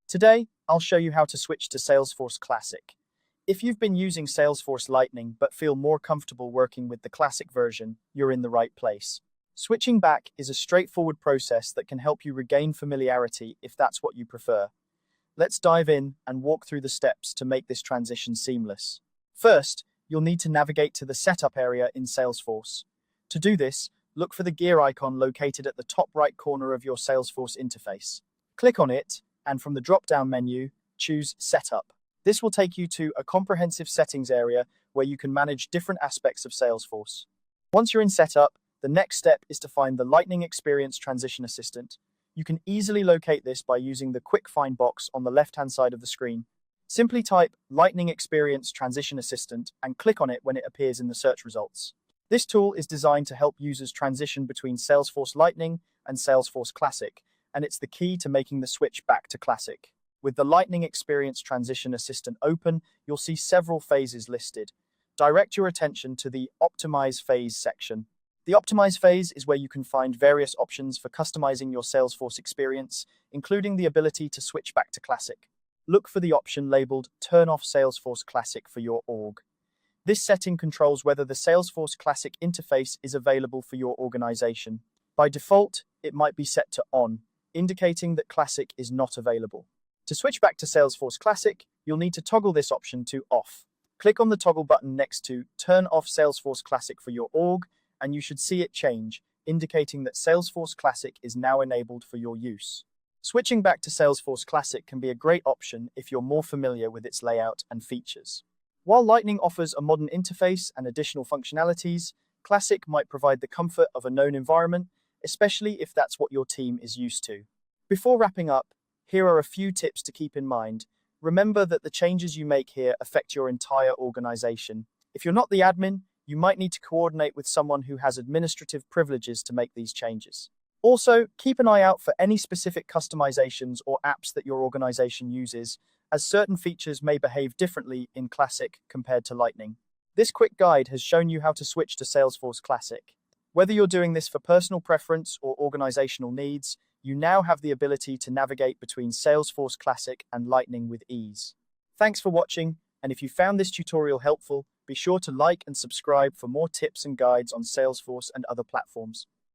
Today, I'll show you how to switch to Salesforce Classic. If you've been using Salesforce Lightning but feel more comfortable working with the Classic version, you're in the right place. Switching back is a straightforward process that can help you regain familiarity if that's what you prefer. Let's dive in and walk through the steps to make this transition seamless. First, you'll need to navigate to the Setup area in Salesforce. To do this, look for the gear icon located at the top right corner of your Salesforce interface. Click on it, and from the drop-down menu, choose Setup. This will take you to a comprehensive settings area where you can manage different aspects of Salesforce. Once you're in Setup, the next step is to find the Lightning Experience Transition Assistant. You can easily locate this by using the Quick Find box on the left-hand side of the screen. Simply type Lightning Experience Transition Assistant and click on it when it appears in the search results. This tool is designed to help users transition between Salesforce Lightning and Salesforce Classic, and it's the key to making the switch back to Classic. With the Lightning Experience Transition Assistant open, you'll see several phases listed. Direct your attention to the Optimize Phase section. The Optimize phase is where you can find various options for customizing your Salesforce experience, including the ability to switch back to Classic. Look for the option labeled Turn off Salesforce Classic for your org. This setting controls whether the Salesforce Classic interface is available for your organization. By default, it might be set to On, indicating that Classic is not available. To switch back to Salesforce Classic, you'll need to toggle this option to Off. Click on the toggle button next to Turn off Salesforce Classic for your org, and you should see it change, indicating that Salesforce Classic is now enabled for your use. Switching back to Salesforce Classic can be a great option if you're more familiar with its layout and features. While Lightning offers a modern interface and additional functionalities, Classic might provide the comfort of a known environment, especially if that's what your team is used to. Before wrapping up, here are a few tips to keep in mind. Remember that the changes you make here affect your entire organization. If you're not the admin, you might need to coordinate with someone who has administrative privileges to make these changes. Also, keep an eye out for any specific customizations or apps that your organization uses, as certain features may behave differently in Classic compared to Lightning. This quick guide has shown you how to switch to Salesforce Classic. Whether you're doing this for personal preference or organizational needs, you now have the ability to navigate between Salesforce Classic and Lightning with ease. Thanks for watching, and if you found this tutorial helpful, be sure to like and subscribe for more tips and guides on Salesforce and other platforms.